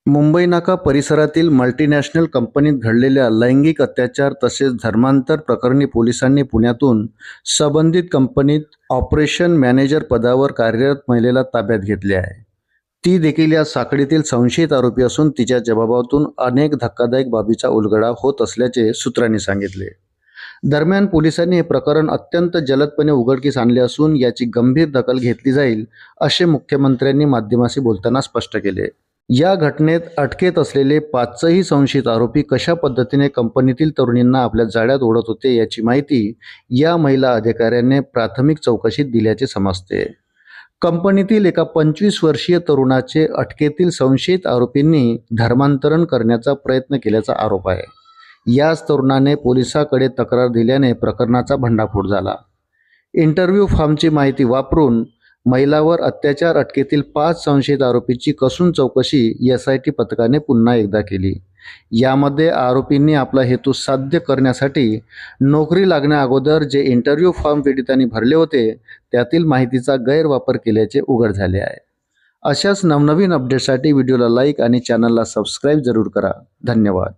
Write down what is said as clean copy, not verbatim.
मुंबई नाका परिसरातील मल्टीनॅशनल कंपनीत घडलेल्या लैंगिक अत्याचार तसेच धर्मांतर प्रकरणी पोलिसांनी पुण्यातून संबंधित कंपनीत ऑपरेशन मॅनेजर पदावर कार्यरत महिलेला ताब्यात घेतले आहे। ती देखील या साखळीतील संशयित आरोपी असून तिच्या जबाबातून अनेक धक्कादायक बाबीचा उलगडा होत असल्याचे सूत्रांनी सांगितले। दरम्यान पोलिसांनी हे प्रकरण अत्यंत जलदपणे उघडकीस आणले असून याची गंभीर दखल घेतली जाईल असे मुख्यमंत्र्यांनी माध्यमांशी बोलताना स्पष्ट केले। या घटनेत अटकेत असलेले पाचही संशयित आरोपी कशा पद्धतीने कंपनीतील तरुणींना आपल्या जाळ्यात ओढत होते याची माहिती या महिला अधिकाऱ्यांनी प्राथमिक चौकशीत दिल्याचे समजते। कंपनीतील एका 25 वर्षीय तरुणाचे अटकेतील संशयित आरोपींनी धर्मांतरण करण्याचा प्रयत्न केल्याचा आरोप आहे। याच तरुणाने पोलिसांकडे तक्रार दिल्याने प्रकरणाचा भंडाफोड झाला। इंटरव्ह्यू फॉर्मची माहिती वापरून महिलावर अत्याचार अटकेतील 5 संशयित आरोपींची कसून चौकशी SIT पथकाने पुन्हा एकदा केली। यामध्ये आरोपींनी आपला हेतू साध्य करण्यासाठी नोकरी लागण्या अगोदर जे इंटरव्ह्यू फॉर्म पीडितांनी भरले होते त्यातील माहितीचा गैरवापर केल्याचे उघड झाले आहे। अशाच नवनवीन अपडेट्ससाठी व्हिडिओला लाईक आणि चॅनलला सबस्क्राईब जरूर करा। धन्यवाद।